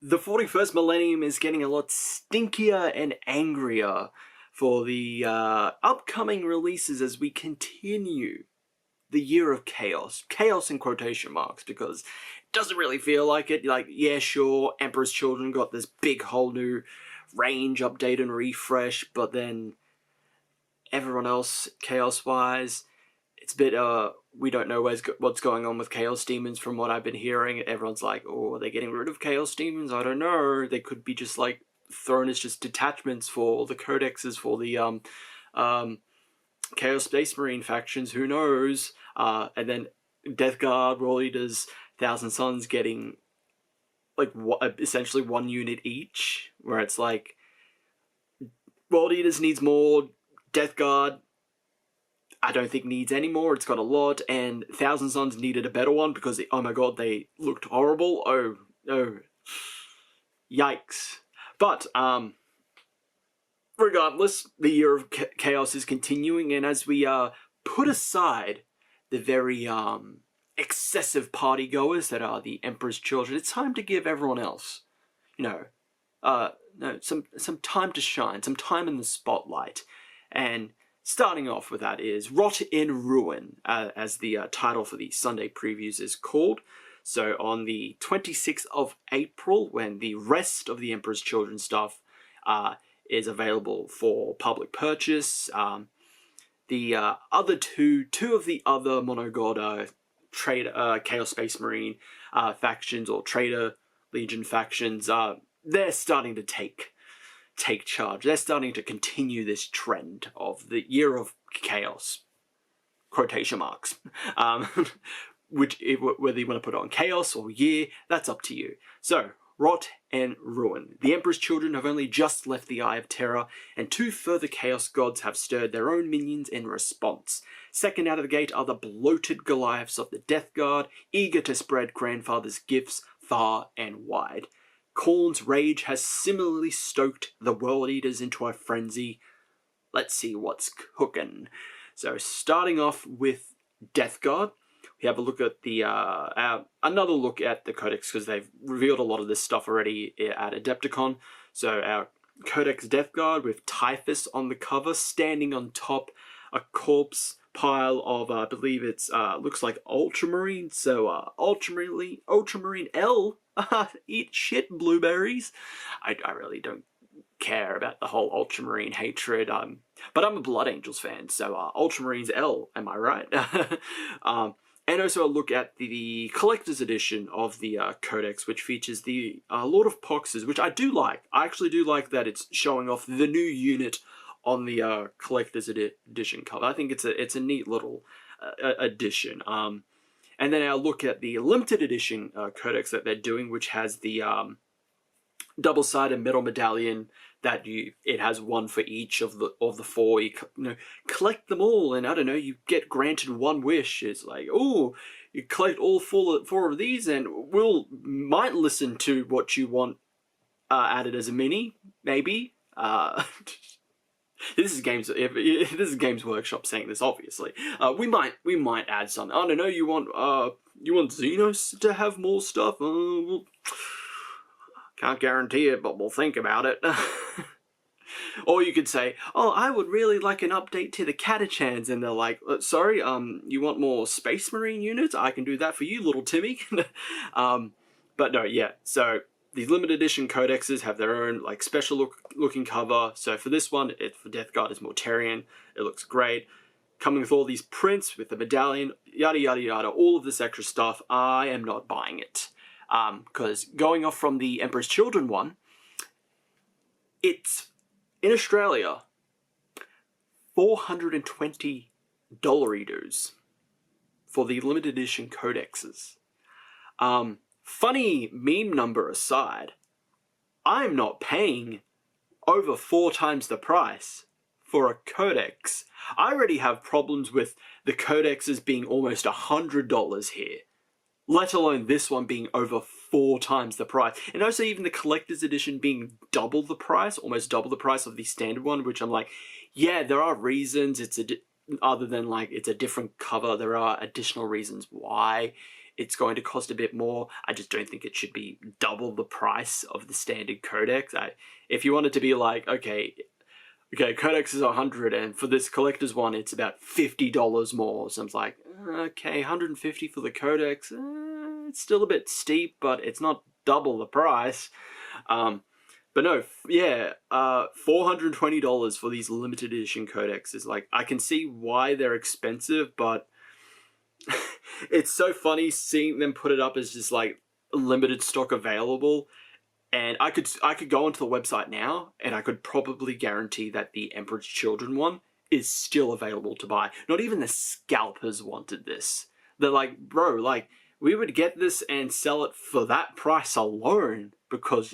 The 41st millennium is getting a lot stinkier and angrier for the upcoming releases as we continue the year of chaos. Chaos in quotation marks, because it doesn't really feel like it. Like, yeah, sure, Emperor's Children got this big whole new range update and refresh, but then everyone else, chaos-wise, it's a bit, we don't know what's going on with Chaos Demons from what I've been hearing. Everyone's like, oh, are they getting rid of Chaos Demons? I don't know. They could be just, like, thrown as just detachments for the codexes for the, Chaos Space Marine factions, who knows? And then Death Guard, World Eaters, Thousand Suns getting, like, essentially one unit each, where it's like, World Eaters needs more, Death Guard, I don't think needs any more. It's got a lot, and Thousand Suns needed a better one because, oh my god, they looked horrible. Oh, no. Yikes. But, regardless, the year of chaos is continuing, and as we, put aside the very, excessive partygoers that are the Emperor's Children, it's time to give everyone else, you know, no, some time to shine, some time in the spotlight, and starting off with that is Rot in Ruin, as the title for the Sunday previews is called. So on the 26th of April, when the rest of the Emperor's Children stuff is available for public purchase, the other two of the other Monogod Trader, Chaos Space Marine factions, or Trader Legion factions, they're starting to take charge. They're starting to continue this trend of the year of chaos, quotation marks. Whether you want to put it on chaos or year, that's up to you. So, Rot and Ruin. The Emperor's Children have only just left the Eye of Terror, and two further Chaos Gods have stirred their own minions in response. Second out of the gate are the bloated Goliaths of the Death Guard, eager to spread Grandfather's gifts far and wide. Khorne's rage has similarly stoked the World Eaters into a frenzy. Let's see what's cooking. So, starting off with Death Guard, we have a look at the another look at the Codex, because they've revealed a lot of this stuff already at Adepticon. So our Codex Death Guard with Typhus on the cover, standing on top a corpse pile of, I believe it's looks like Ultramarine. So Ultramarine L, eat shit, blueberries. I really don't care about the whole Ultramarine hatred. But I'm a Blood Angels fan, so Ultramarines L, am I right? And also a look at the collector's edition of the Codex, which features the Lord of Poxes, which I do like. I actually do like that it's showing off the new unit on the collector's edition cover. I think it's a neat little addition. And then I'll look at the limited edition Codex that they're doing, which has the double-sided metal medallion that it has one for each of the four. You collect them all, and I don't know, you get granted one wish. It's like, oh, you collect all four of these, and might listen to what you want added as a mini, maybe. This is Games Workshop saying this, obviously. We might add something. I don't know. You want Xenos to have more stuff? Well, can't guarantee it, but we'll think about it. Or you could say, oh, I would really like an update to the Catachans, and they're like, sorry, you want more Space Marine units? I can do that for you, little Timmy. But no, yeah, so these limited edition codexes have their own, like, special looking cover. So for this one, for Death Guard, is Mortarion. It looks great. Coming with all these prints, with the medallion, yada yada yada, all of this extra stuff, I am not buying it. Because going off from the Emperor's Children one, it's, in Australia, $420 for the limited edition codexes. Funny meme number aside, I'm not paying over 4 times the price for a codex. I already have problems with the codexes being almost $100 here, let alone this one being over 4 times the price. And also even the collector's edition being double the price, almost double the price of the standard one, which I'm like, yeah, there are reasons. Other than, like, it's a different cover, there are additional reasons why it's going to cost a bit more. I just don't think it should be double the price of the standard codex. If you wanted to be like, okay, codex is 100, and for this collector's one, it's about $50 more. So I'm like, okay, 150 for the codex. It's still a bit steep, but it's not double the price. But no, yeah, $420 for these limited edition codexes. Like, I can see why they're expensive, but it's so funny seeing them put it up as just like limited stock available. And I could go onto the website now, and I could probably guarantee that the Emperor's Children one is still available to buy. Not even the scalpers wanted this. They're like, bro, like, we would get this and sell it for that price alone because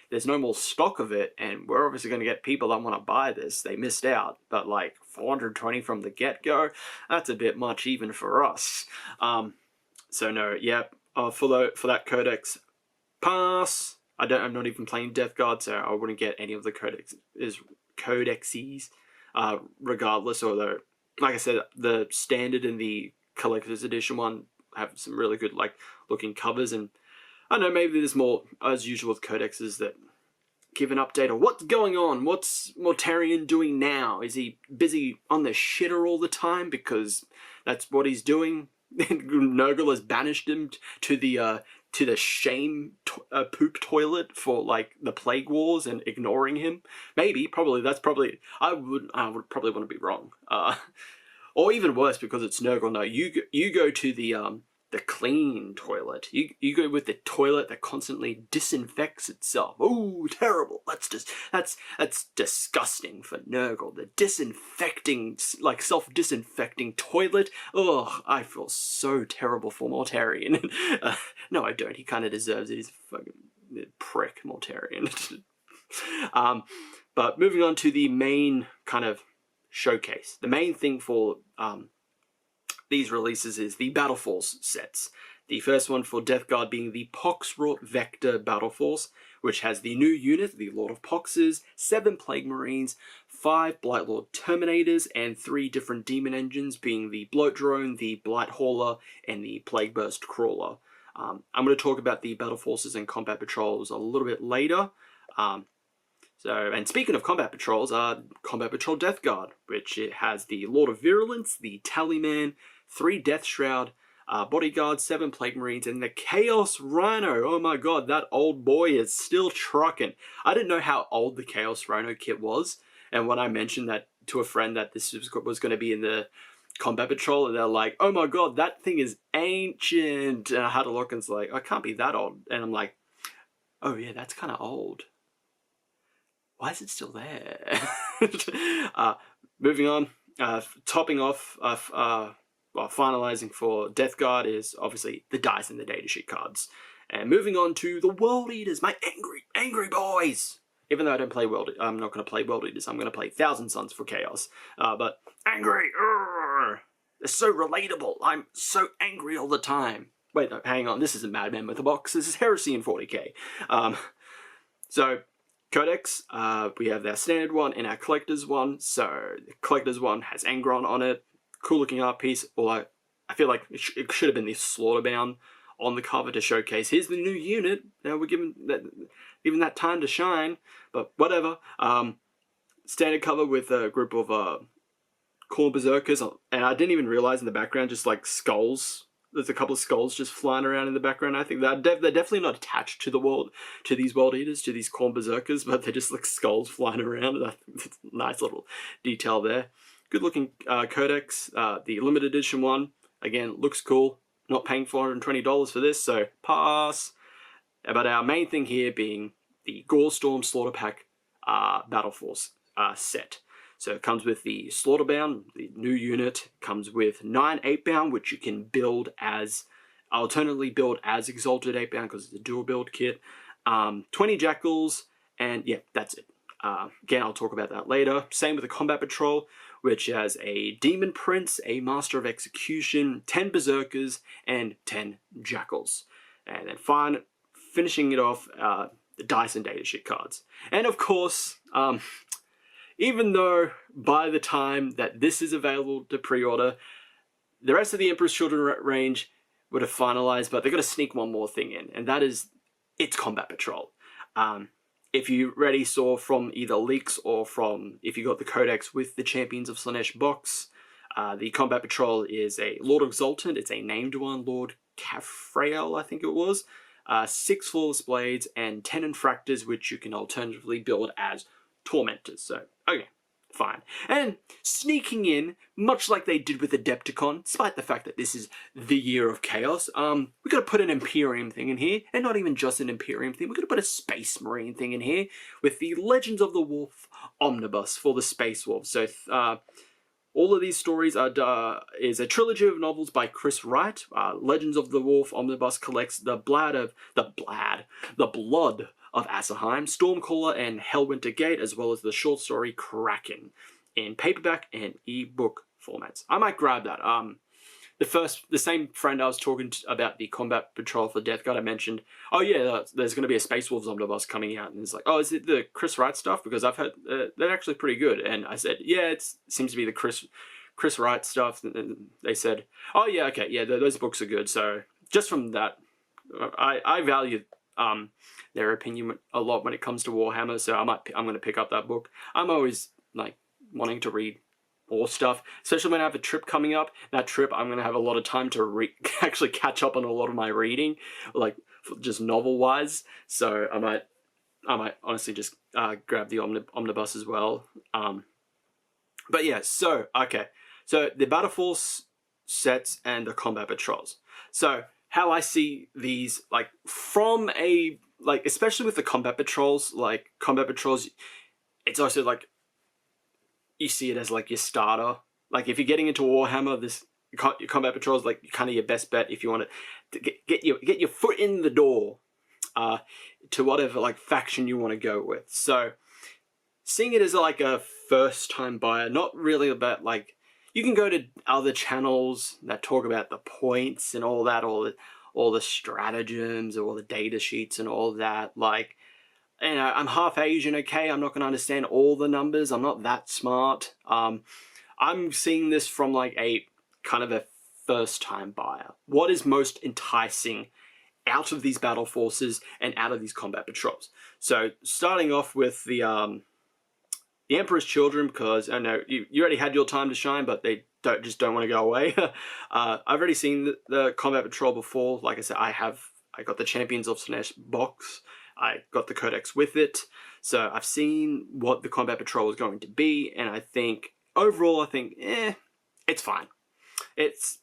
there's no more stock of it, and we're obviously going to get people that want to buy this. They missed out, but like 420 from the get-go, that's a bit much even for us. So no, yeah, for that codex, pass. I'm not even playing Death Guard, so I wouldn't get any of the codexes, regardless. Although, like I said, the standard and the collector's edition one have some really good looking covers, and I don't know, maybe there's more, as usual with codexes, that give an update on what's going on. What's Mortarion doing now? Is he busy on the shitter all the time because that's what he's doing? Nurgle has banished him to the shame poop toilet for like the plague wars and ignoring him. Maybe, probably, I would probably want to be wrong. Or even worse, because it's Nurgle. No, you go to the clean toilet. You go with the toilet that constantly disinfects itself. Oh, terrible! That's disgusting for Nurgle. The disinfecting, like self-disinfecting toilet. Oh, I feel so terrible for Mortarion. No, I don't. He kind of deserves it. He's a fucking prick, Mortarion. But moving on to the main kind of showcase. The main thing for these releases is the Battle Force sets. The first one for Death Guard being the Poxwrought Vector Battle Force, which has the new unit, the Lord of Poxes, 7 Plague Marines, 5 Blightlord Terminators, and 3 different demon engines, being the Bloat Drone, the Blight Hauler, and the Plague Burst Crawler. I'm going to talk about the Battle Forces and Combat Patrols a little bit later. And speaking of Combat Patrols, Combat Patrol Death Guard, which it has the Lord of Virulence, the Tallyman, 3 Death Shroud, Bodyguard, 7 Plague Marines, and the Chaos Rhino. Oh my god, that old boy is still trucking. I didn't know how old the Chaos Rhino kit was, and when I mentioned that to a friend that this was going to be in the Combat Patrol, and they're like, oh my god, that thing is ancient. And I had a look, and it's like, I can't be that old. And I'm like, oh yeah, that's kind of old. Why is it still there? Moving on, topping off, finalizing for Death Guard is obviously the dice and the datasheet cards. And moving on to the World Eaters, my angry boys. Even though I don't play I'm not going to play World Eaters. I'm going to play Thousand Suns for Chaos. But angry, they're so relatable. I'm so angry all the time. Wait, no, hang on. This isn't Mad Men with a Box. This is Heresy in 40k. So Codex, we have our standard one and our collector's one. So the collector's one has Angron on it. Cool looking art piece. Although I feel like it should have been the Slaughterbound on the cover to showcase, here's the new unit. Now we're giving that time to shine, but whatever. Standard cover with a group of Khorne Berserkers, and I didn't even realize in the background just like skulls. There's a couple of skulls just flying around in the background. I think they're definitely not attached to these World Eaters, to these Khorne Berserkers, but they're just like skulls flying around. I think it's a nice little detail there. Good looking Codex. The limited edition one, again, looks cool. Not paying $420 for this, so pass. But our main thing here being the Gorestorm Slaughter Pack Battle Force set. So it comes with the Slaughterbound, the new unit. Comes with 9 8-bound, which you can build as, alternately build as Exalted 8-bound because it's a dual build kit. 20 Jackals, and yeah, that's it. Again, I'll talk about that later. Same with the Combat Patrol, which has a Demon Prince, a Master of Execution, 10 Berserkers, and 10 Jackals. And then finishing it off, the dice and datasheet cards. And of course, even though by the time that this is available to pre-order, the rest of the Emperor's Children range would have finalized, but they've got to sneak one more thing in, and that is it's Combat Patrol. If you already saw from either leaks or from if you got the codex with the Champions of Slaanesh box, the Combat Patrol is a Lord Exultant. It's a named one, Lord Caphrael, I think it was. 6 Flawless Blades and 10 Infractors, which you can alternatively build as Tormentors. So, okay, fine. And sneaking in, much like they did with Adepticon, despite the fact that this is the year of chaos, we got to put an Imperium thing in here, and not even just an Imperium thing, we got to put a Space Marine thing in here with the Legends of the Wolf Omnibus for the Space Wolves. So, all of these stories is a trilogy of novels by Chris Wright. Legends of the Wolf Omnibus collects the blood of Assaheim, Stormcaller, and Hellwinter Gate, as well as the short story Kraken in paperback and ebook formats. I might grab that. The same friend I was talking about the Combat Patrol for Death Guard, I mentioned, oh yeah, there's going to be a Space Wolves Omnibus coming out, and it's like, oh, is it the Chris Wright stuff? Because I've heard they're actually pretty good, and I said, yeah, it seems to be the Chris Wright stuff, and they said, oh yeah, okay, yeah, those books are good. So just from that, I value their opinion a lot when it comes to Warhammer, so I'm going to pick up that book. I'm always like wanting to read more stuff, especially when I have a trip coming up. That trip, I'm going to have a lot of time to actually catch up on a lot of my reading, like just novel-wise. So I might honestly just grab the omnibus as well. But yeah, so okay, so the Battle Force sets and the Combat Patrols. So how I see these, like from a especially with the Combat Patrols, it's also like, you see it as like your starter. Like if you're getting into Warhammer, your Combat Patrol is like kind of your best bet if you want to get your foot in the door to whatever like faction you want to go with. So seeing it as like a first time buyer, not really about like, you can go to other channels that talk about the points and all that, all the stratagems, all the data sheets and all that, like, you know, I'm half Asian, okay? I'm not going to understand all the numbers. I'm not that smart. I'm seeing this from like a kind of a first-time buyer. What is most enticing out of these battle forces and out of these Combat Patrols? So starting off with the Emperor's Children, because I know you already had your time to shine, but they just don't want to go away. I've already seen the Combat Patrol before. Like I said, I got the Champions of Slaanesh box. I got the codex with it, so I've seen what the Combat Patrol is going to be, and I think overall, it's fine. It's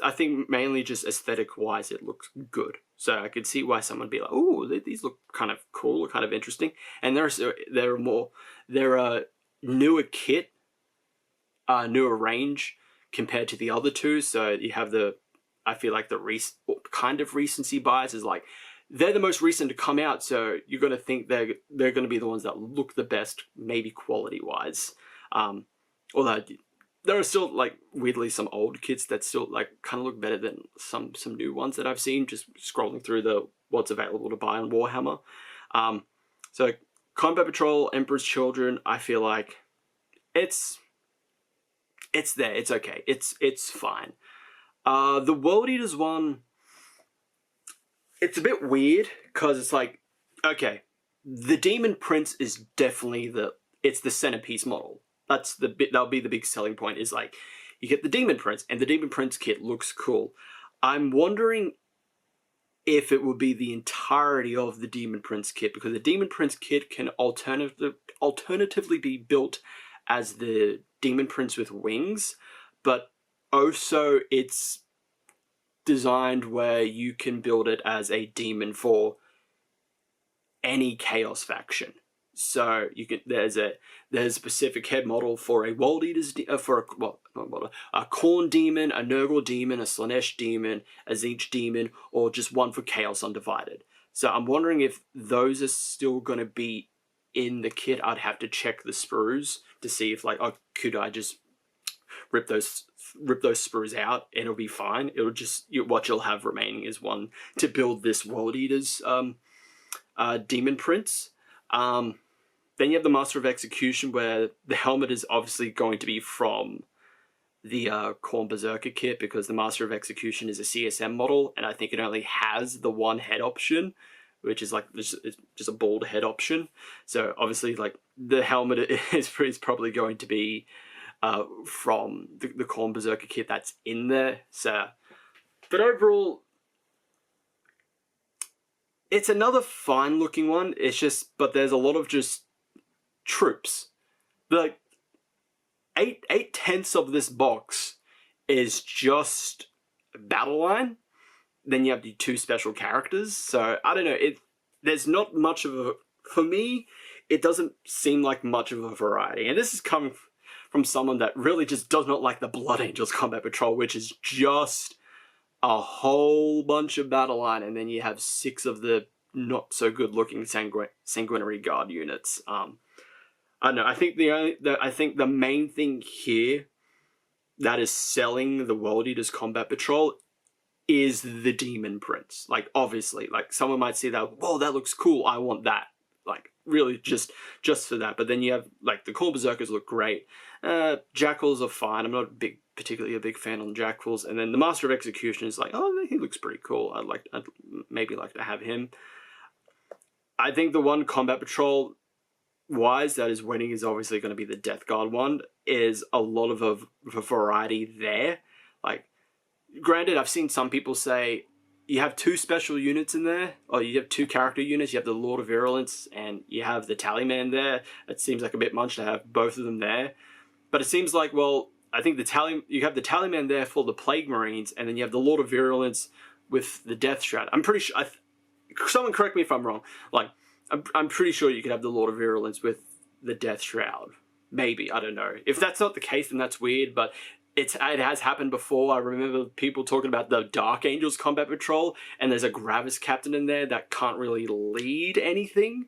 I think mainly just aesthetic wise, it looks good. So I could see why someone would be like, "Oh, these look kind of cool, or kind of interesting." And they're newer kit, newer range compared to the other two. So you have I feel like the kind of recency bias is like, they're the most recent to come out, so you're going to think they're going to be the ones that look the best, maybe quality-wise. Although there are still, like, weirdly some old kits that still, like, kind of look better than some new ones that I've seen, just scrolling through what's available to buy on Warhammer. So Combat Patrol, Emperor's Children, I feel like it's there, it's okay, it's fine. The World Eaters one, it's a bit weird, because it's like, okay, the Demon Prince is definitely it's the centerpiece model. That'll be the big selling point, is like, you get the Demon Prince, and the Demon Prince kit looks cool. I'm wondering if it would be the entirety of the Demon Prince kit, because the Demon Prince kit can alternatively be built as the Demon Prince with wings, but also it's designed where you can build it as a demon for any Chaos faction. So you can there's a specific head model for a World Eaters a Khorne demon, a Nurgle demon, a Slaanesh demon, a Tzeentch demon, or just one for Chaos Undivided. So I'm wondering if those are still going to be in the kit. I'd have to check the sprues to see if, like, oh, could I just rip those sprues out and it'll be fine. It'll just, what you'll have remaining is one to build this World Eaters Demon Prince. Then you have the Master of Execution, where the helmet is obviously going to be from the Khorne Berserker kit because the Master of Execution is a CSM model, and I think it only has the one head option, which is like just a bald head option. So obviously, like the helmet is probably going to be from the Khorne Berserker kit that's in there. So, but overall, it's another fine looking one. It's just, but there's a lot of just troops. Like eight tenths of this box is just battle line. Then you have the two special characters. So I don't know. There's not much of a, for me, it doesn't seem like much of a variety. And this is coming from someone that really just does not like the Blood Angels Combat Patrol, which is just a whole bunch of battle line, and then you have 6 of the not so good looking sanguinary guard units. I don't know. I think the main thing here that is selling the World Eaters Combat Patrol is the Demon Prince. Like obviously, like someone might see that, whoa, that looks cool. I want that. Like really just for that. But then you have like the Khorne Berserkers look great. Jackals are fine. I'm not particularly a big fan on Jackals. And then the Master of Execution is like, oh, he looks pretty cool. I'd maybe like to have him. I think the one Combat Patrol wise that is winning is obviously going to be the Death Guard one. Is a lot of a variety there. Like, granted, I've seen some people say you have 2 special units in there, or you have 2 character units. You have the Lord of Virulence and you have the Tallyman there. It seems like a bit much to have both of them there. But it seems like, well, I think you have the Tallyman there for the Plague Marines, and then you have the Lord of Virulence with the Death Shroud. I'm pretty sure, someone correct me if I'm wrong, like, I'm pretty sure you could have the Lord of Virulence with the Death Shroud. Maybe, I don't know. If that's not the case, then that's weird, but it has happened before. I remember people talking about the Dark Angels Combat Patrol, and there's a Gravis captain in there that can't really lead anything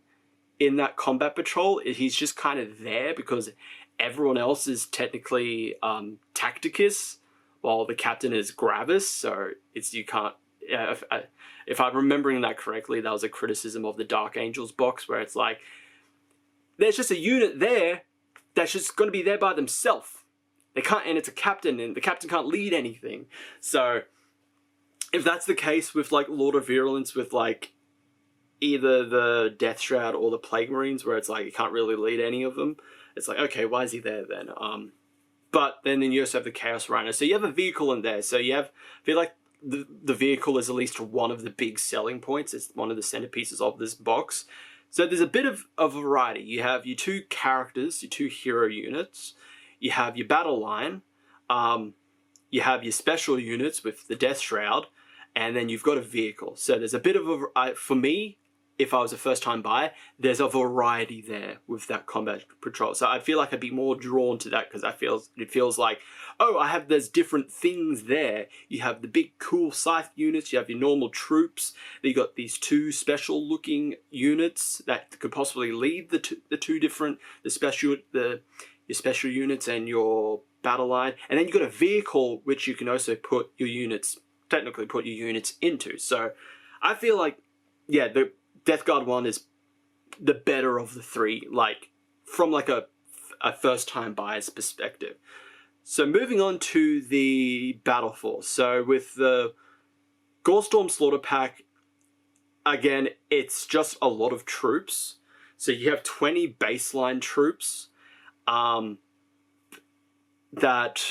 in that Combat Patrol. He's just kind of there because everyone else is technically Tacticus, while the captain is Gravis, so you can't... if I'm remembering that correctly, that was a criticism of the Dark Angels box, where it's like, there's just a unit there that's just going to be there by themselves. They can't, and it's a captain, and the captain can't lead anything. So, if that's the case with, like, Lord of Virulence with, like, either the Death Shroud or the Plague Marines, where it's like, you can't really lead any of them, it's like, okay, why is he there then? But then you also have the Chaos Rhino. So you have a vehicle in there. So you have, I feel like the vehicle is at least one of the big selling points. It's one of the centerpieces of this box. So there's a bit of a variety. You have your 2 characters, your 2 hero units. You have your battle line, you have your special units with the Death Shroud, and then you've got a vehicle. So there's a bit of a, for me, if I was a first time buyer, there's a variety there with that Combat Patrol. So I feel like I'd be more drawn to that because it feels like, oh, there's different things there. You have the big cool scythe units, you have your normal troops, then you got these 2 special looking units that could possibly lead your special units and your battle line, and then you've got a vehicle which you can also technically put your units into. So I feel like, yeah, the Death Guard one is the better of the 3, like, from like a first time buyer's perspective. So moving on to the Battle Force. So with the Gorestorm Slaughter Pack, again, it's just a lot of troops. So you have 20 baseline troops, that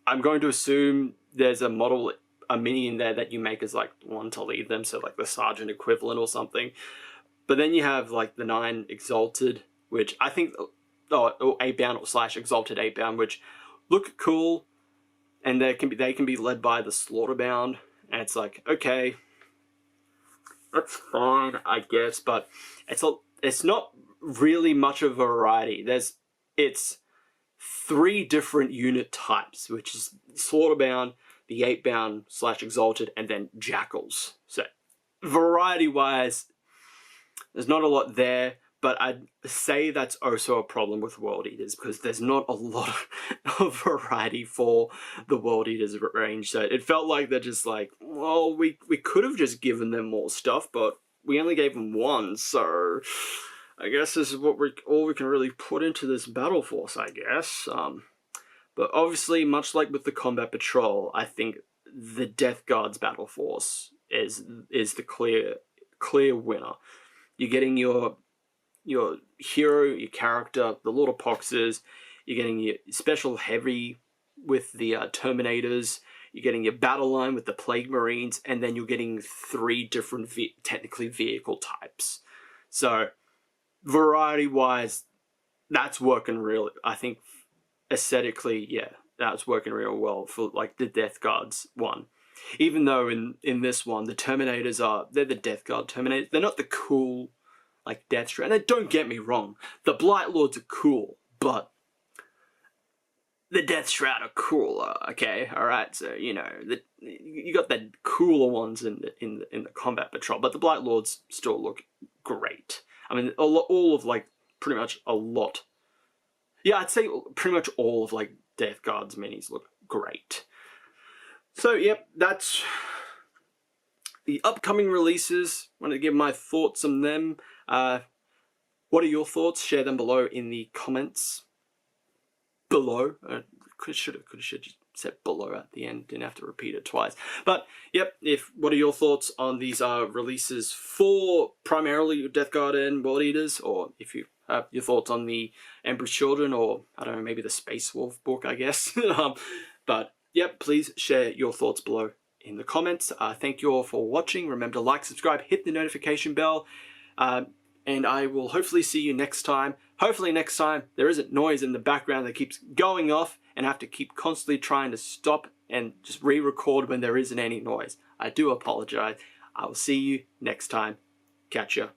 I'm going to assume there's a mini in there that you make as like one to lead them, so like the sergeant equivalent or something. But then you have like the 9 Exalted, which I think, or 8-bound / Exalted 8-bound, which look cool, and they can be led by the Slaughterbound, and it's like, okay, that's fine, I guess, but it's not really much of a variety. It's 3 different unit types, which is Slaughterbound, the 8-bound / Exalted, and then Jackals. So, variety-wise, there's not a lot there, but I'd say that's also a problem with World Eaters, because there's not a lot of variety for the World Eaters range. So it felt like they're just like, well, we could have just given them more stuff, but we only gave them 1, so I guess this is all we can really put into this Battle Force, I guess. But obviously, much like with the Combat Patrol, I think the Death Guard's battle force is the clear winner. You're getting your hero, your character, the Lord of Poxes. You're getting your special heavy with the Terminators. You're getting your battle line with the Plague Marines, and then you're getting 3 different technically vehicle types. So variety-wise, that's working really. I think aesthetically, yeah, that's working real well for like the Death Guards one. Even though in this one, the Terminators they're the Death Guard Terminators. They're not the cool like Deathstroke. And don't get me wrong, the Blight Lords are cool, but the Death Shroud are cooler. Okay, all right. So you got the cooler ones in the Combat Patrol, but the Blight Lords still look great. I mean, all of like pretty much a lot. Yeah, I'd say pretty much all of like Death Guard's minis look great. So yep, that's the upcoming releases. I want to give my thoughts on them. What are your thoughts? Share them below in the comments. Below. Should have just said below at the end. Didn't have to repeat it twice. But yep, what are your thoughts on these releases for primarily your Death Guard and World Eaters, or if you have your thoughts on the Emperor's Children, or I don't know, maybe the Space Wolf book, I guess. But yep, please share your thoughts below in the comments. Thank you all for watching. Remember to like, subscribe, hit the notification bell. And I will hopefully see you next time. Hopefully next time there isn't noise in the background that keeps going off and I have to keep constantly trying to stop and just re-record when there isn't any noise. I do apologize. I will see you next time. Catch ya.